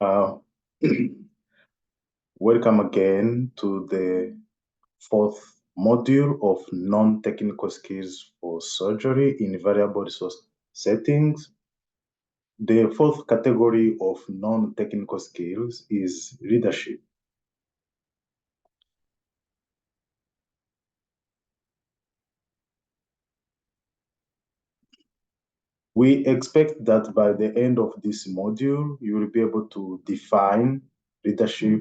Uh, Welcome again to the fourth module of non-technical skills for surgery in variable resource settings. The fourth category of non-technical skills is leadership. We expect that by the end of this module, you will be able to define leadership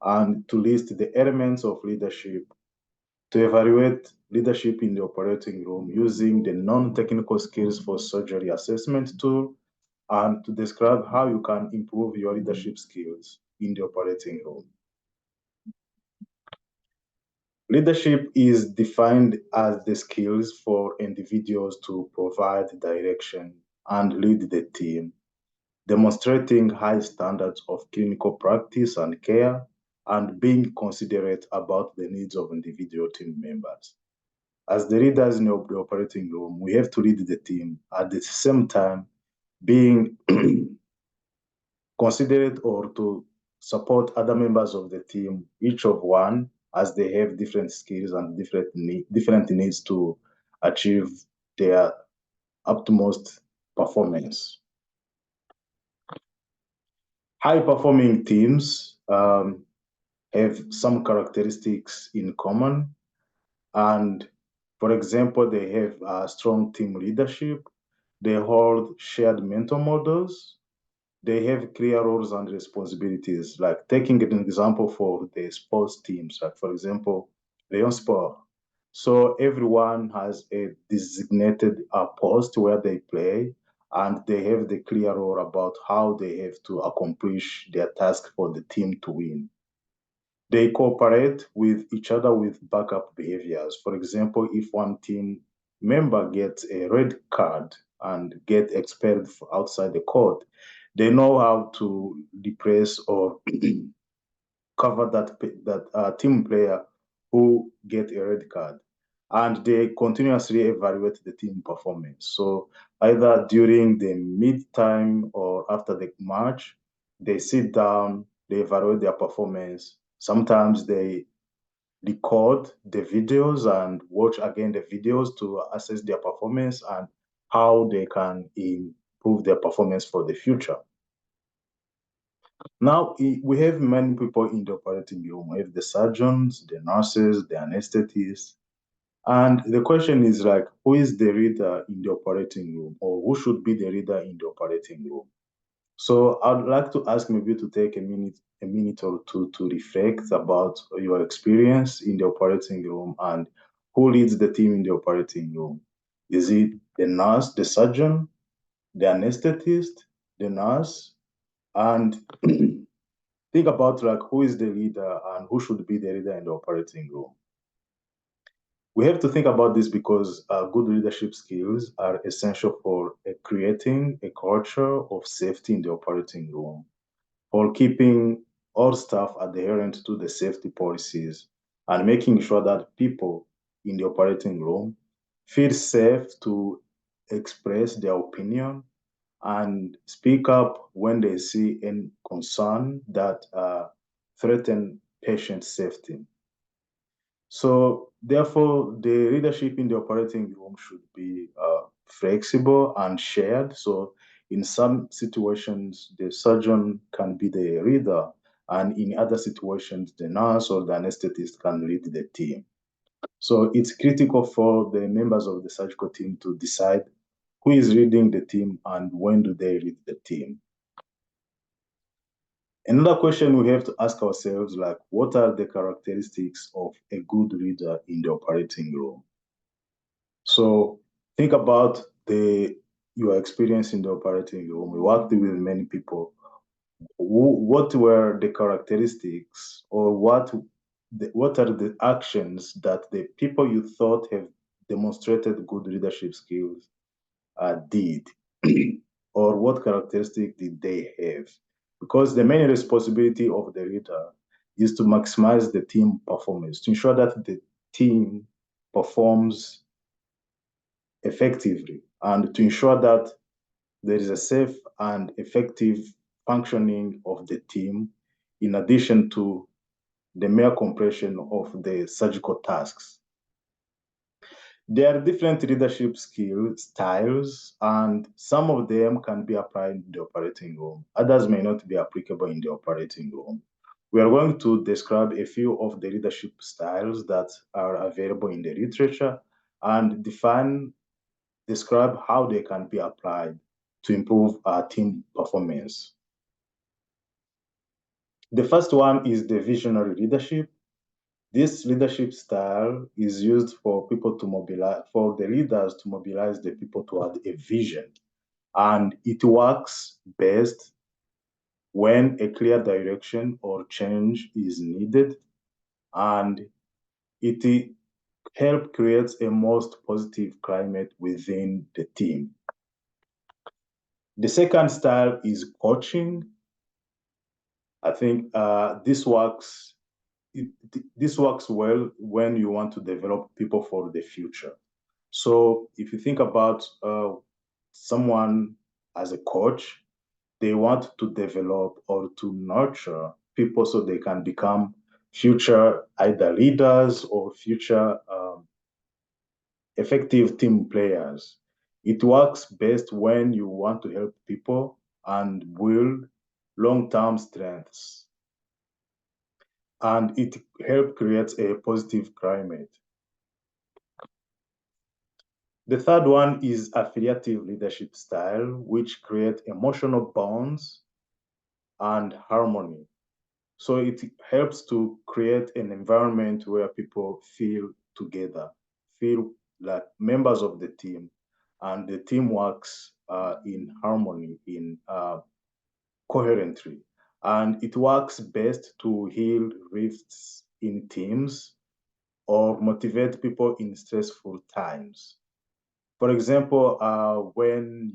and to list the elements of leadership, to evaluate leadership in the operating room using the non-technical skills for surgery assessment tool, and to describe how you can improve your leadership skills in the operating room. Leadership is defined as the skills for individuals to provide direction and lead the team, demonstrating high standards of clinical practice and care, and being considerate about the needs of individual team members. As the leaders in the operating room, we have to lead the team at the same time being considerate or to support other members of the team, each of one, as they have different skills and different needs to achieve their utmost performance. High-performing teams have some characteristics in common, and for example, they have strong team leadership, they hold shared mental models, they have clear roles and responsibilities. Like taking an example for the sports teams, like for example, Leon Sport. So everyone has a designated post where they play, and they have the clear role about how they have to accomplish their task for the team to win. They cooperate with each other with backup behaviors. For example, if one team member gets a red card and get expelled outside the court, they know how to replace or cover that team player who get a red card, and they continuously evaluate the team performance. So either during the mid-time or after the match, they sit down, they evaluate their performance. Sometimes they record the videos and watch again the videos to assess their performance and how they can improve their performance for the future. Now, we have many people in the operating room. We have the surgeons, the nurses, the anesthetists. And the question is like, who is the leader in the operating room, or who should be the leader in the operating room? So I'd like to ask maybe to take a minute or two to reflect about your experience in the operating room and who leads the team in the operating room. Is it the nurse, the surgeon, the anesthetist, the nurse? And think about like who is the leader and who should be the leader in the operating room. We have to think about this because good leadership skills are essential for creating a culture of safety in the operating room, for keeping all staff adherent to the safety policies, and making sure that people in the operating room feel safe to express their opinion and speak up when they see any concern that threaten patient safety. So therefore, the leadership in the operating room should be flexible and shared. So in some situations, the surgeon can be the leader, and in other situations, the nurse or the anesthetist can lead the team. So it's critical for the members of the surgical team to decide who is leading the team and when do they lead the team. Another question we have to ask ourselves, like, what are the characteristics of a good leader in the operating room? So think about your experience in the operating room. We worked with many people. What were the characteristics, or what are the actions that the people you thought have demonstrated good leadership skills did? Or what characteristic did they have? Because the main responsibility of the leader is to maximize the team performance, to ensure that the team performs effectively, and to ensure that there is a safe and effective functioning of the team in addition to the mere completion of the surgical tasks. There are different leadership styles, and some of them can be applied in the operating room. Others may not be applicable in the operating room. We are going to describe a few of the leadership styles that are available in the literature and describe how they can be applied to improve our team performance. The first one is the visionary leadership. This leadership style is used for people to mobilize, for the leaders to mobilize the people toward a vision. And it works best when a clear direction or change is needed, and it helps create a most positive climate within the team. The second style is coaching. I think this works well when you want to develop people for the future. So if you think about someone as a coach, they want to develop or to nurture people so they can become future either leaders or future effective team players. It works best when you want to help people and build long-term strengths. And it helps create a positive climate. The third one is affiliative leadership style, which creates emotional bonds and harmony. So it helps to create an environment where people feel together, feel like members of the team, and the team works in harmony, in coherently. And it works best to heal rifts in teams or motivate people in stressful times. For example, when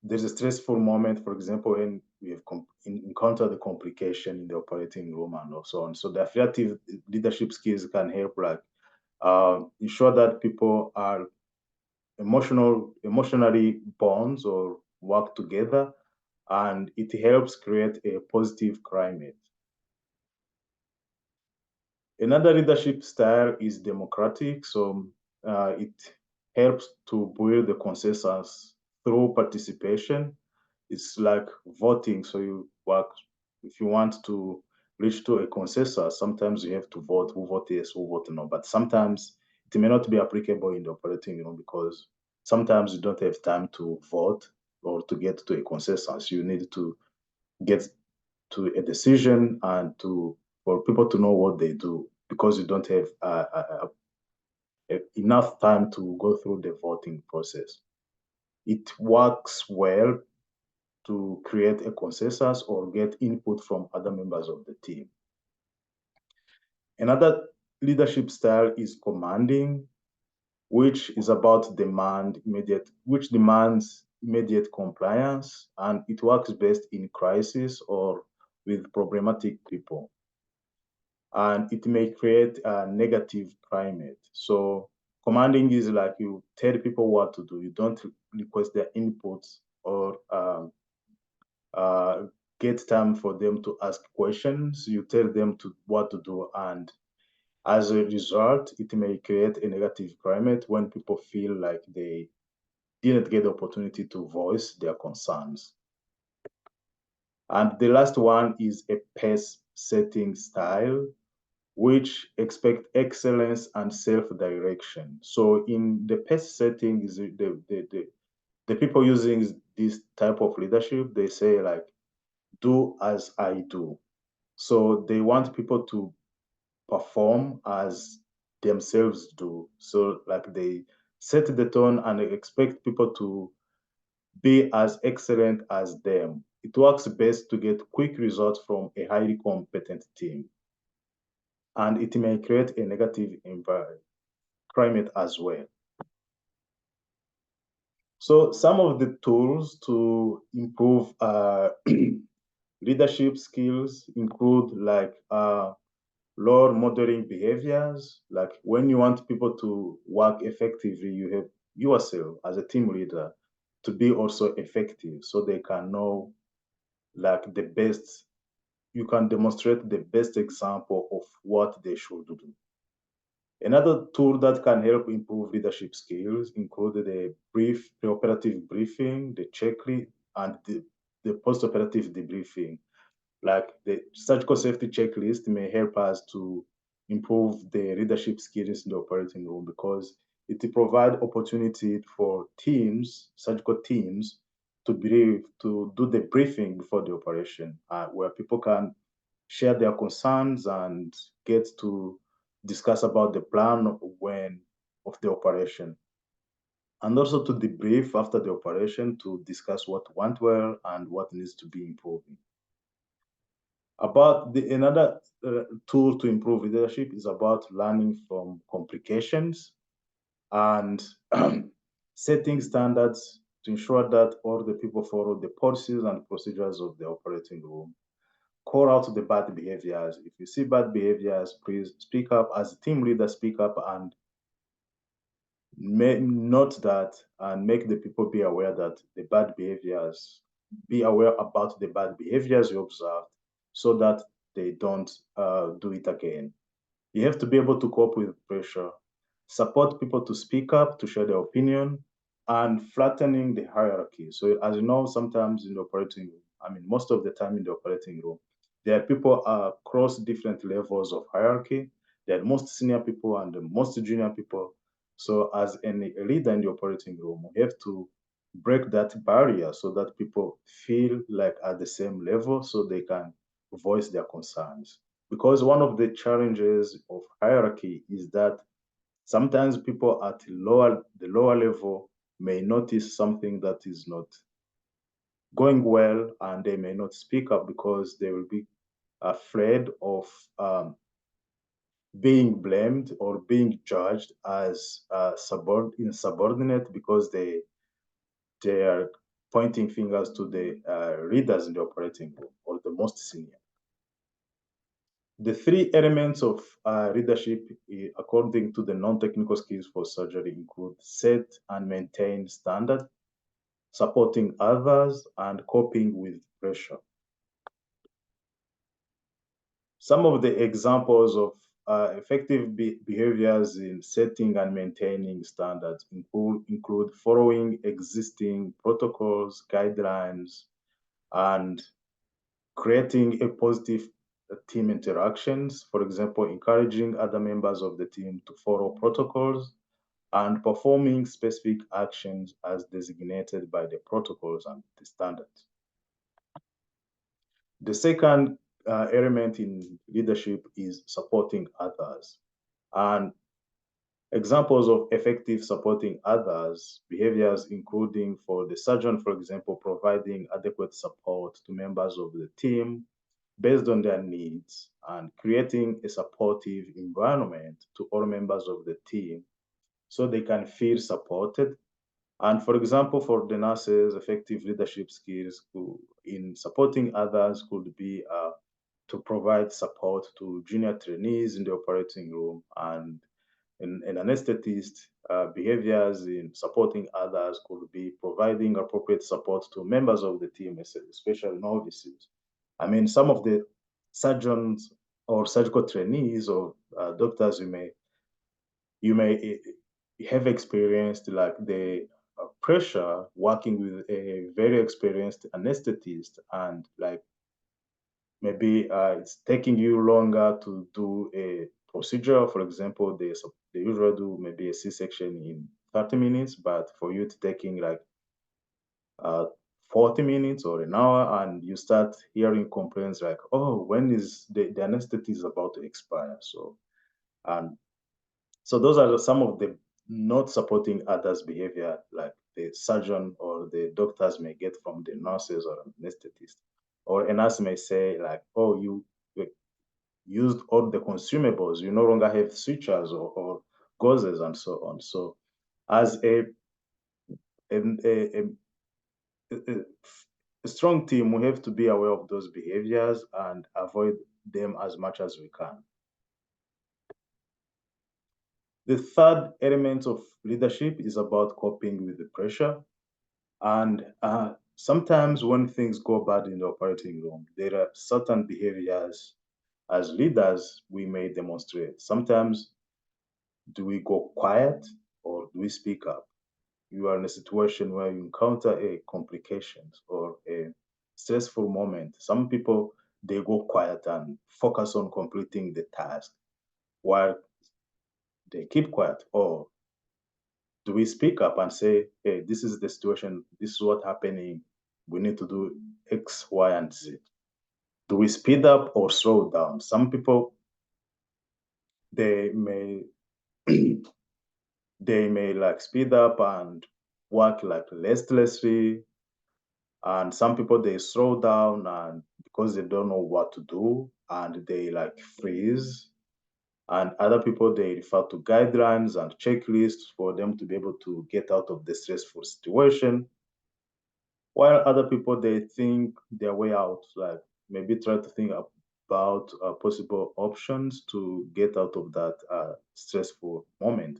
there's a stressful moment, for example, when we have encountered a complication in the operating room and so on. So the affiliative leadership skills can help like ensure that people are emotionally bonds or work together, and it helps create a positive climate. Another leadership style is democratic. So it helps to build the consensus through participation. It's like voting. So you work, if you want to reach to a consensus, sometimes you have to vote who vote yes, who vote no. But sometimes it may not be applicable in the operating room because sometimes you don't have time to vote or to get to a consensus. You need to get to a decision and for people to know what they do because you don't have enough time to go through the voting process. It works well to create a consensus or get input from other members of the team. Another leadership style is commanding, which is about which demands immediate compliance, and it works best in crisis or with problematic people. And it may create a negative climate. So commanding is like you tell people what to do. You don't request their inputs or get time for them to ask questions. You tell them what to do, and as a result, it may create a negative climate when people feel like they didn't get the opportunity to voice their concerns. And the last one is a pace-setting style, which expect excellence and self-direction. So in the pace setting, is the people using this type of leadership, they say like, do as I do. So they want people to perform as themselves do. So like they set the tone and expect people to be as excellent as them. It works best to get quick results from a highly competent team. And it may create a negative climate as well. So some of the tools to improve leadership skills include like role modeling behaviors. Like when you want people to work effectively, you have yourself as a team leader to be also effective, so they can know like the best, you can demonstrate the best example of what they should do. Another tool that can help improve leadership skills include the pre-operative briefing, the checklist, and the post-operative debriefing. Like the surgical safety checklist may help us to improve the leadership skills in the operating room because it provides opportunity for teams, surgical teams, to do the briefing before the operation, where people can share their concerns and get to discuss about the plan of the operation, and also to debrief after the operation to discuss what went well and what needs to be improved. Another tool to improve leadership is about learning from complications and setting standards to ensure that all the people follow the policies and procedures of the operating room. Call out the bad behaviors. If you see bad behaviors, please speak up as a team leader, speak up and note that and make the people be aware that the bad behaviors, be aware about the bad behaviors you observed so that they don't do it again. You have to be able to cope with pressure, support people to speak up, to share their opinion, and flattening the hierarchy. So, as you know, sometimes in the operating room, I mean, most of the time in the operating room, there are people across different levels of hierarchy. There are most senior people and the most junior people. So, as a leader in the operating room, we have to break that barrier so that people feel like at the same level so they can voice their concerns. Because one of the challenges of hierarchy is that sometimes people at the lower level may notice something that is not going well and they may not speak up because they will be afraid of being blamed or being judged as insubordinate because they are pointing fingers to the leaders in the operating room or the most senior. The three elements of leadership, according to the non-technical skills for surgery, include set and maintain standard, supporting others, and coping with pressure. Some of the examples of effective behaviors in setting and maintaining standards include following existing protocols, guidelines, and creating a positive team interactions. For example, encouraging other members of the team to follow protocols and performing specific actions as designated by the protocols and the standards. The second element in leadership is supporting others. And examples of effective supporting others behaviors including for the surgeon, for example, providing adequate support to members of the team based on their needs and creating a supportive environment to all members of the team so they can feel supported. And for example, for the nurses, effective leadership skills in supporting others could be to provide support to junior trainees in the operating room, and an anesthetist, behaviors in supporting others could be providing appropriate support to members of the team, especially novices. I mean, some of the surgeons or surgical trainees or doctors you may have experienced like the pressure working with a very experienced anesthetist, and like maybe it's taking you longer to do a procedure. For example, they usually do maybe a C-section in 30 minutes, but for you to taking like uh, 40 minutes or an hour, and you start hearing complaints like, oh, when is the anesthetic is about to expire? And so those are some of the not supporting others behavior like the surgeon or the doctors may get from the nurses or anesthetist. Or a nurse may say like, oh, you used all the consumables, you no longer have sutures or gauzes and so on. So as a, a strong team, we have to be aware of those behaviors and avoid them as much as we can. The third element of leadership is about coping with the pressure. And sometimes when things go bad in the operating room, there are certain behaviors as leaders we may demonstrate. Sometimes do we go quiet or do we speak up? You are in a situation where you encounter a complications or a stressful moment. Some people, they go quiet and focus on completing the task while they keep quiet. Or do we speak up and say, hey, this is the situation, this is what's happening, we need to do X, Y, and Z? Do we speed up or slow down? Some people, they may they may like speed up and work like restlessly, and some people they slow down and because they don't know what to do and they like freeze, and other people they refer to guidelines and checklists for them to be able to get out of the stressful situation, while other people they think their way out, like maybe try to think about possible options to get out of that stressful moment.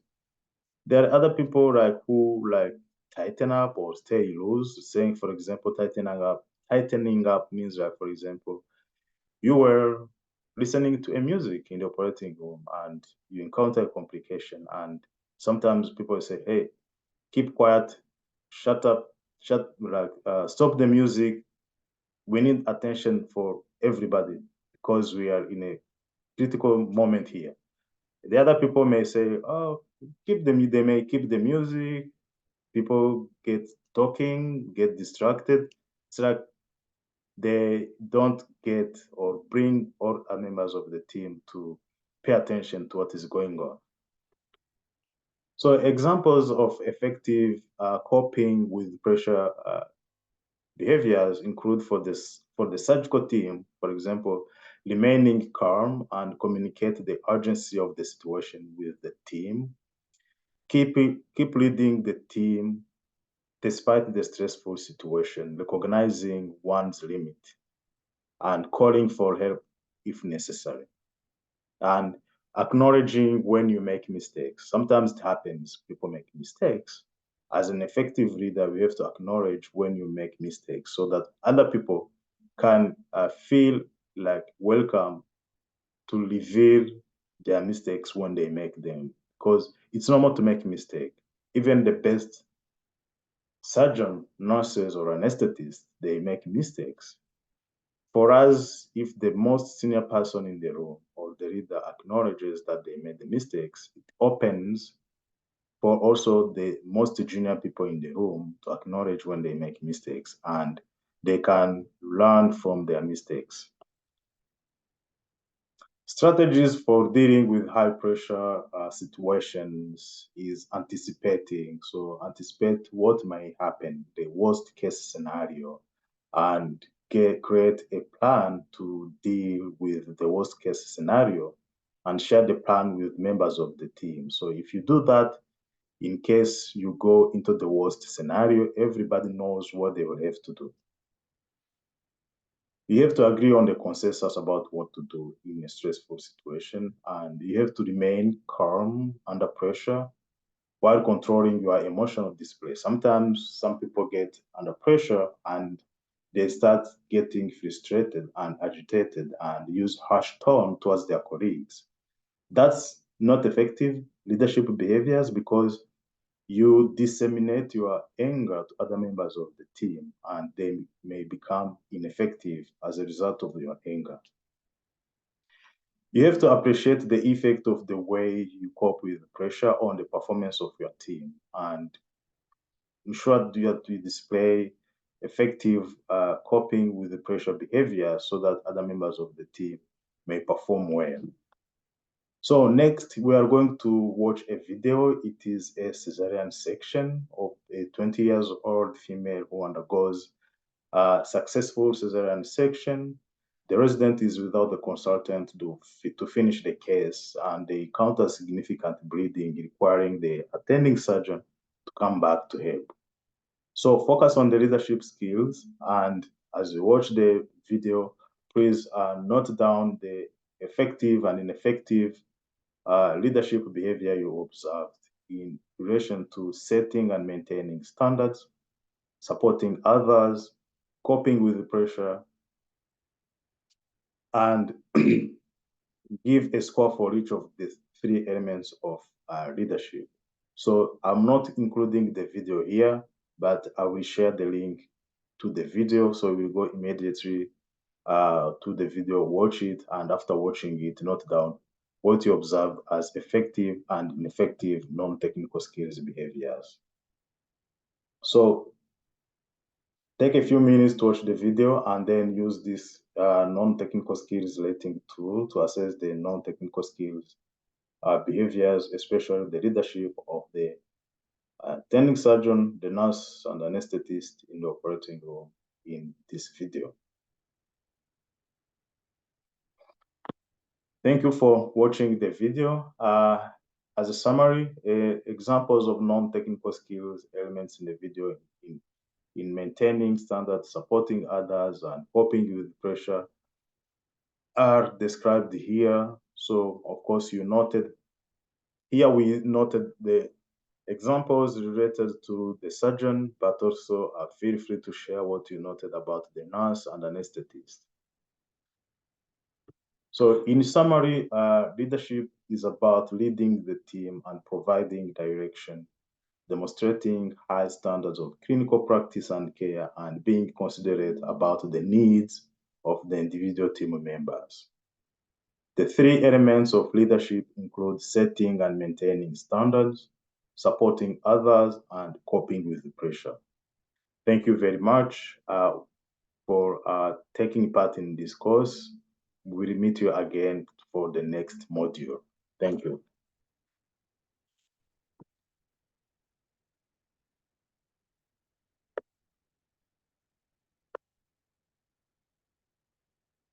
There are other people like who like tighten up or stay loose, saying for example tightening up means like for example you were listening to a music in the operating room and you encounter a complication, and sometimes people say, hey, keep quiet, shut up, stop the music, we need attention for everybody because we are in a critical moment here. The other people may say, oh, they may keep the music, people get talking, get distracted. It's like they don't get or bring all members of the team to pay attention to what is going on. So examples of effective coping with pressure behaviors include for the surgical team, for example, remaining calm and communicate the urgency of the situation with the team. Keep leading the team despite the stressful situation, recognizing one's limit and calling for help if necessary. And acknowledging when you make mistakes. Sometimes it happens, people make mistakes. As an effective leader, we have to acknowledge when you make mistakes so that other people can feel like welcome to reveal their mistakes when they make them. Because it's normal to make mistake. Even the best surgeon, nurses, or anesthetists, they make mistakes. For us, if the most senior person in the room or the leader acknowledges that they made the mistakes, it opens for also the most junior people in the room to acknowledge when they make mistakes and they can learn from their mistakes. Strategies for dealing with high pressure situations is anticipating. So anticipate what may happen, the worst case scenario, and create a plan to deal with the worst case scenario and share the plan with members of the team. So if you do that, in case you go into the worst scenario, everybody knows what they will have to do. You have to agree on the consensus about what to do in a stressful situation, and you have to remain calm under pressure while controlling your emotional display. Sometimes some people get under pressure and they start getting frustrated and agitated and use harsh tone towards their colleagues. That's not effective leadership behaviors because you disseminate your anger to other members of the team and they may become ineffective as a result of your anger. You have to appreciate the effect of the way you cope with pressure on the performance of your team and ensure that you display effective coping with the pressure behavior so that other members of the team may perform well. So next, we are going to watch a video. It is a cesarean section of a 20 years old female who undergoes a successful cesarean section. The resident is without the consultant to finish the case, and they encounter significant bleeding, requiring the attending surgeon to come back to help. So focus on the leadership skills, and as you watch the video, please note down the effective and ineffective leadership behavior you observed in relation to setting and maintaining standards, supporting others, coping with the pressure, and give a score for each of the three elements of leadership. So I'm not including the video here, but I will share the link to the video. So we'll go immediately to the video, watch it, and after watching it, note down what you observe as effective and ineffective non-technical skills behaviors. So take a few minutes to watch the video and then use this non-technical skills rating tool to assess the non-technical skills behaviors, especially the leadership of the attending surgeon, the nurse, and the anesthetist in the operating room in this video. Thank you for watching the video. As a summary, examples of non-technical skills elements in the video in maintaining standards, supporting others, and coping with pressure are described here. So, of course, we noted the examples related to the surgeon, but also feel free to share what you noted about the nurse and anesthetist. So in summary, leadership is about leading the team and providing direction, demonstrating high standards of clinical practice and care, and being considerate about the needs of the individual team members. The three elements of leadership include setting and maintaining standards, supporting others, and coping with the pressure. Thank you very much for taking part in this course. We'll meet you again for the next module. Thank you.